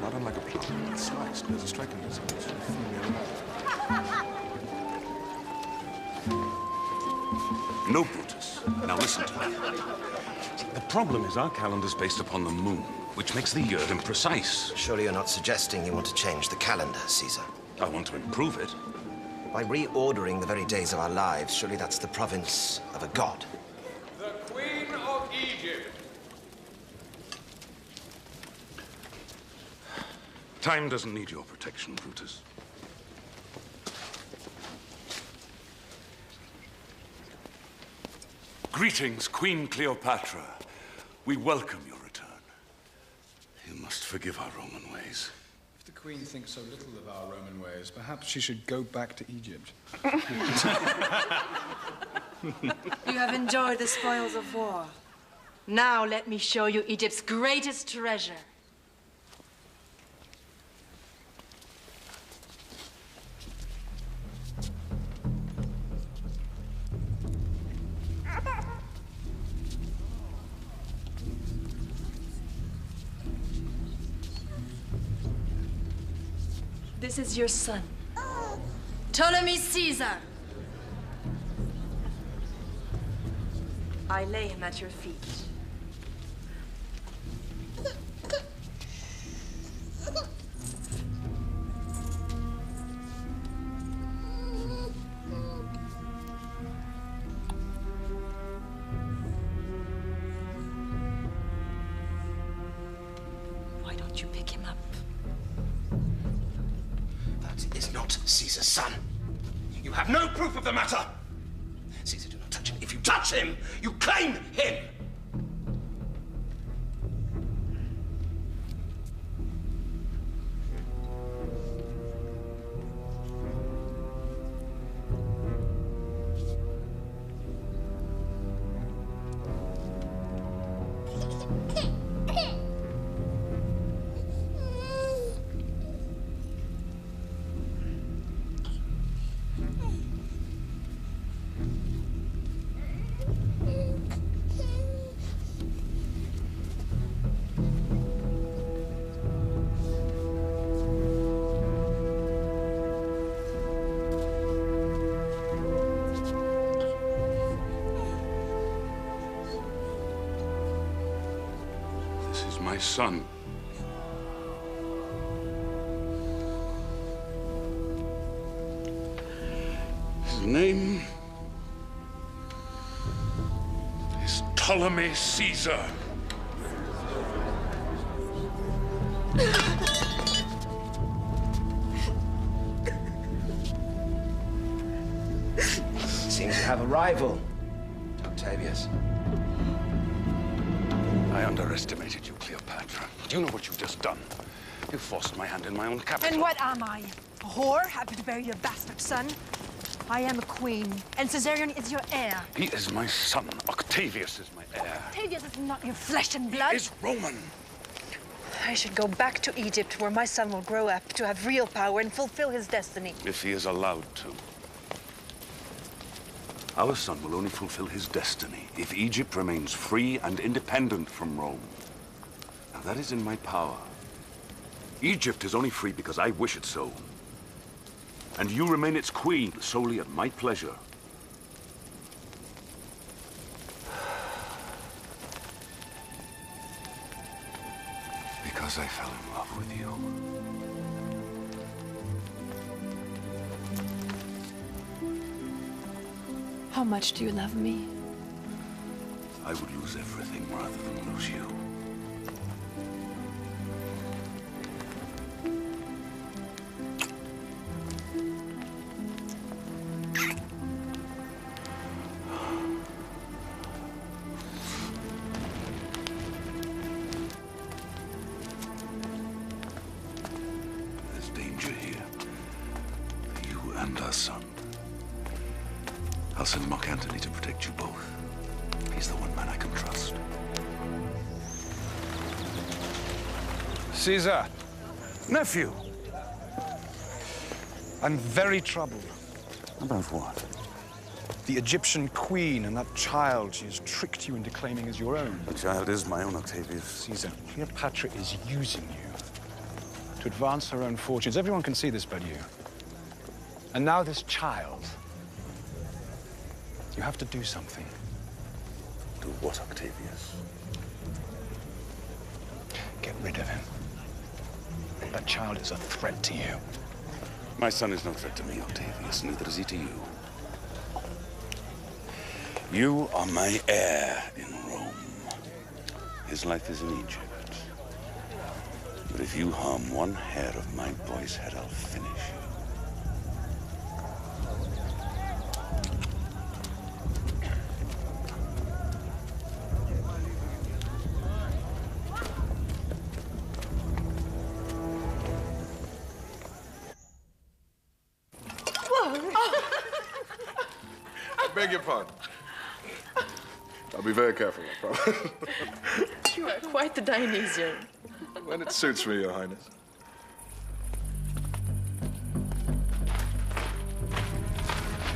Not unlike a plum. It's sliced. There's a striking resemblance to a female. No, Brutus. Now listen to me. The problem is our calendar's based upon the moon, which makes the year imprecise. Surely you're not suggesting you want to change the calendar, Caesar? I want to improve it. By reordering the very days of our lives, surely that's the province of a god. The Queen of Egypt. Time doesn't need your protection, Brutus. Greetings, Queen Cleopatra. We welcome your return. You must forgive our Roman ways. If the Queen thinks so little of our Roman ways. Perhaps she should go back to Egypt. You have enjoyed the spoils of war. Now let me show you Egypt's greatest treasure. This is your son, Ptolemy Caesar. I lay him at your feet. Why don't you pick him up? That is not Caesar's son. You have no proof of the matter. Caesar, do not touch him. If you touch him, you claim him. My son. His name is Ptolemy Caesar. Seems you have a rival, Octavius. I underestimated you, Cleopatra. Do you know what you've just done? You forced my hand in my own capital. And what am I? A whore, happy to bear your bastard son? I am a queen, and Caesarion is your heir. He is my son. Octavius is my heir. Octavius is not your flesh and blood. He is Roman. I should go back to Egypt, where my son will grow up to have real power and fulfill his destiny. If he is allowed to. Our son will only fulfill his destiny if Egypt remains free and independent from Rome. Now, that is in my power. Egypt is only free because I wish it so. And you remain its queen solely at my pleasure. Because I fell in love with you. How much do you love me? I would lose everything rather than lose you. There's danger here. For you and our son. I'll send Mark Antony to protect you both. He's the one man I can trust. Caesar. Nephew. I'm very troubled. About what? The Egyptian queen and that child she has tricked you into claiming as your own. The child is my own, Octavius. Caesar, Cleopatra is using you to advance her own fortunes. Everyone can see this but you. And now this child. You have to do something. Do what, Octavius? Get rid of him. That child is a threat to you. My son is no threat to me, Octavius. Neither is he to you. You are my heir in Rome. His life is in Egypt. But if you harm one hair of my boy's head, I'll finish you. I beg your pardon. I'll be very careful, I promise. You are quite the Dionysian. When it suits me, Your Highness.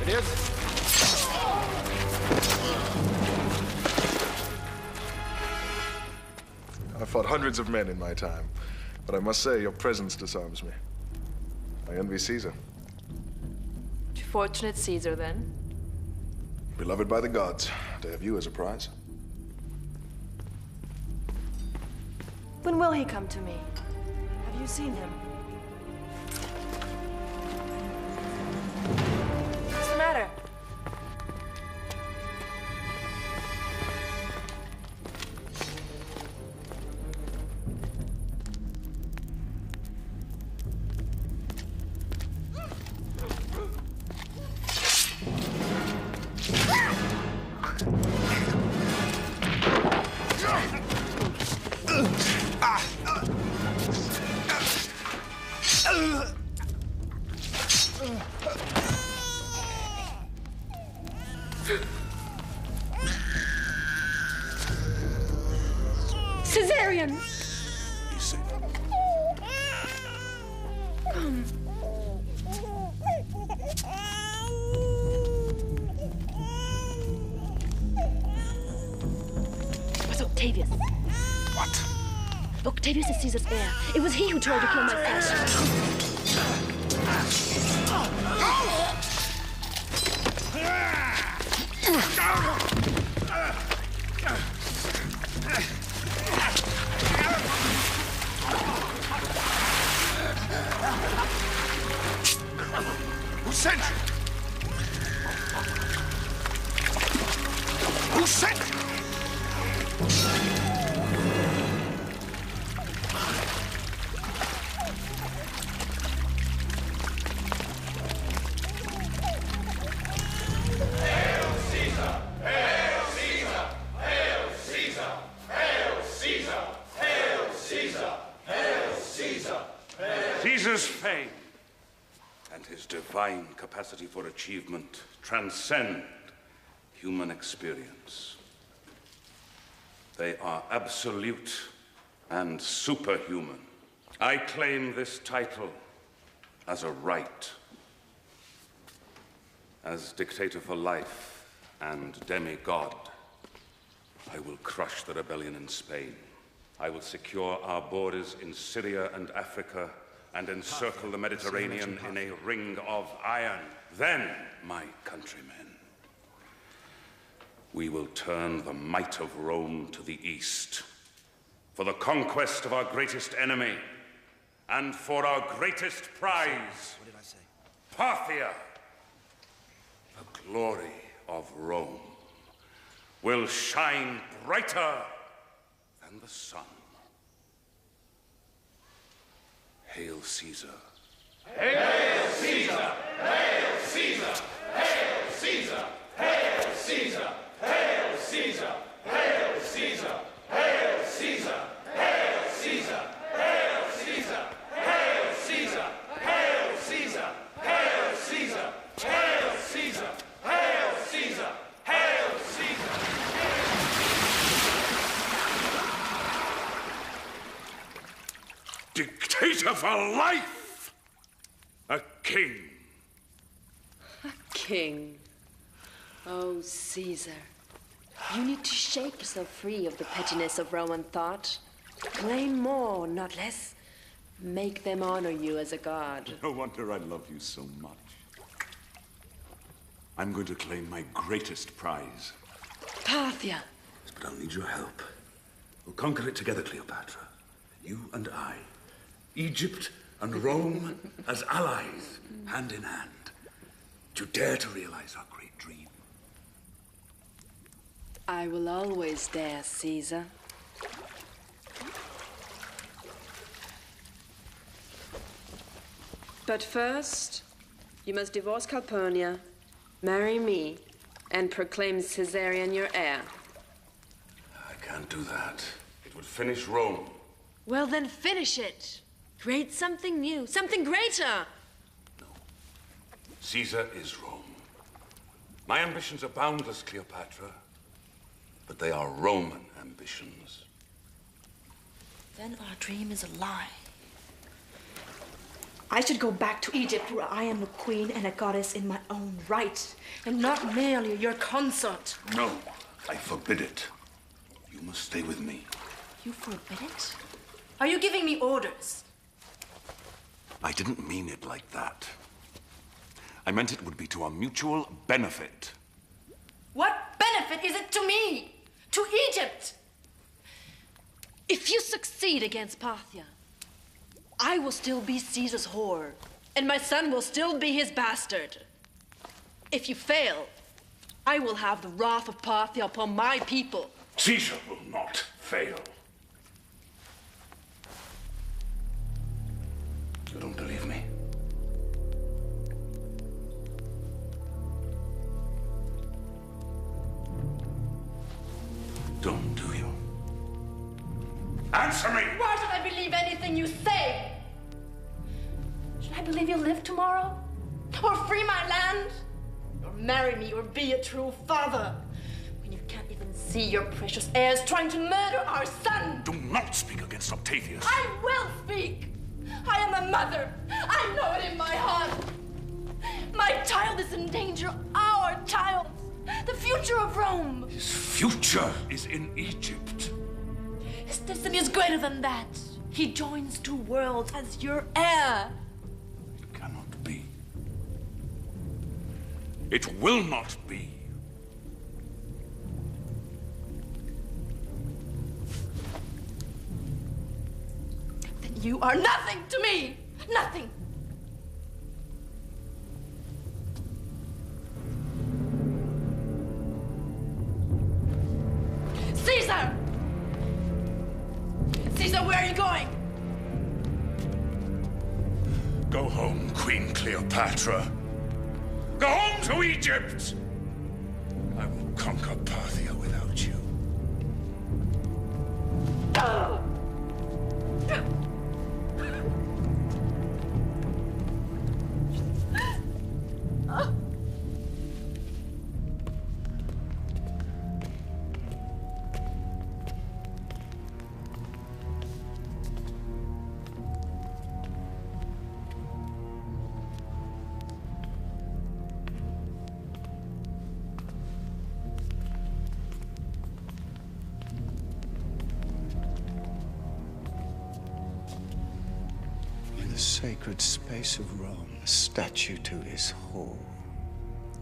It is. I've fought hundreds of men in my time, but I must say your presence disarms me. I envy Caesar. Fortunate Caesar, then. Beloved by the gods, to have you as a prize. When will he come to me? Have you seen him? What's the matter? Caesarion! Be safe. Come. It was Octavius. What? Octavius is Caesar's heir. It was he who tried to kill my father. Who sent you? Who sent you? Caesar's fame and his divine capacity for achievement transcend human experience. They are absolute and superhuman. I claim this title as a right. As dictator for life and demigod, I will crush the rebellion in Spain. I will secure our borders in Syria and Africa and encircle the Mediterranean in a ring of iron. Then, my countrymen, we will turn the might of Rome to the east for the conquest of our greatest enemy and for our greatest prize. What did I say? Parthia, the glory of Rome, will shine brighter than the sun. Hail Caesar. Hail Caesar! Hail Caesar! Hail Caesar! Hail Caesar! Hail Caesar! Hail Caesar! Hail Caesar! Hail Caesar! Hail Caesar! Hail Caesar! Hail Caesar! Hail Caesar! Hail Caesar! Hail Caesar! Hail Caesar! Dictator for life! A king! King. Oh, Caesar. You need to shake yourself free of the pettiness of Roman thought. Claim more, not less. Make them honor you as a god. No wonder I love you so much. I'm going to claim my greatest prize. Parthia. But I'll need your help. We'll conquer it together, Cleopatra. You and I. Egypt and Rome as allies, hand in hand. Do you dare to realize our great dream? I will always dare, Caesar. But first, you must divorce Calpurnia, marry me, and proclaim Caesarion your heir. I can't do that. It would finish Rome. Well, then finish it. Create something new, something greater. Caesar is Rome. My ambitions are boundless, Cleopatra, but they are Roman ambitions. Then our dream is a lie. I should go back to Egypt, where I am a queen and a goddess in my own right, and not merely your consort. No, I forbid it. You must stay with me. You forbid it? Are you giving me orders? I didn't mean it like that. I meant it would be to our mutual benefit. What benefit is it to me? To Egypt? If you succeed against Parthia, I will still be Caesar's whore, and my son will still be his bastard. If you fail, I will have the wrath of Parthia upon my people. Caesar will not fail. You don't believe me? Don't, do you? Answer me! Why should I believe anything you say? Should I believe you'll live tomorrow? Or free my land? Or marry me or be a true father? When you can't even see your precious heirs trying to murder our son! Do not speak against Octavius! I will speak! I am a mother! I know it in my heart! My child is in danger, our child! The future of Rome! His future is in Egypt. His destiny is greater than that. He joins two worlds as your heir. It cannot be. It will not be. Then you are nothing to me! Nothing! Caesar! Caesar, where are you going? Go home, Queen Cleopatra. Go home to Egypt! I will conquer Parthia without you. In the sacred space of Rome, a statue to his whore.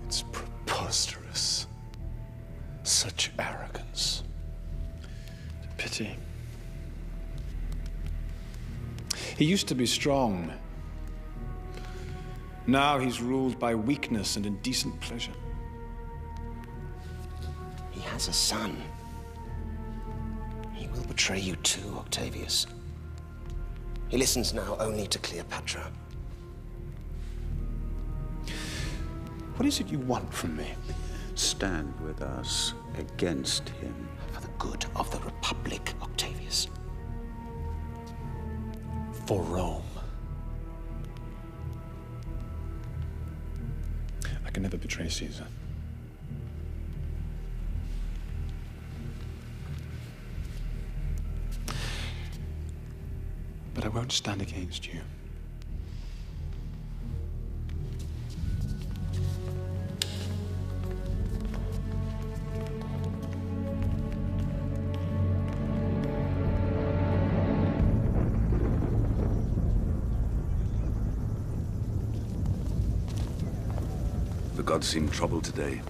It's preposterous. Such arrogance. It's a pity. He used to be strong. Now he's ruled by weakness and indecent pleasure. He has a son. He will betray you too, Octavius. He listens now only to Cleopatra. What is it you want from me? Stand with us against him. For the good of the Republic, Octavius. For Rome. I can never betray Caesar. But I won't stand against you. The gods seem troubled today.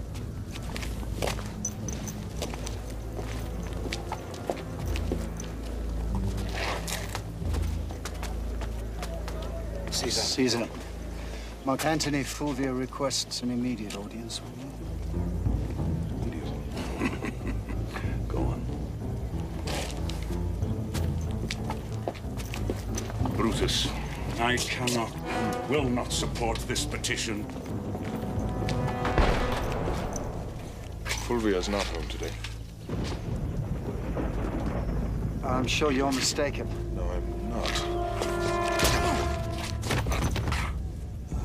Caesar. Mark Antony Fulvia requests an immediate audience with you. Go on. Brutus, I cannot and will not support this petition. Fulvia is not home today. I'm sure you're mistaken. No, I'm not.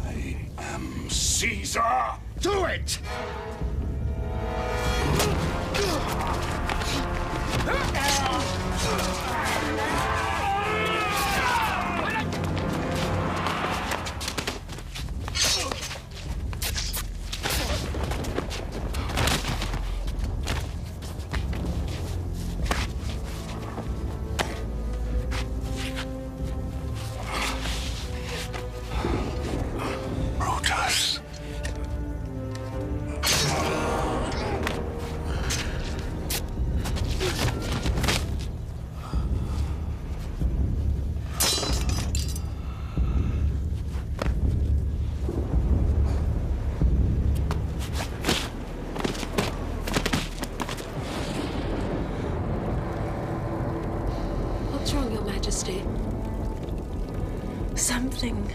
I am Caesar! Do it! Majesty. Something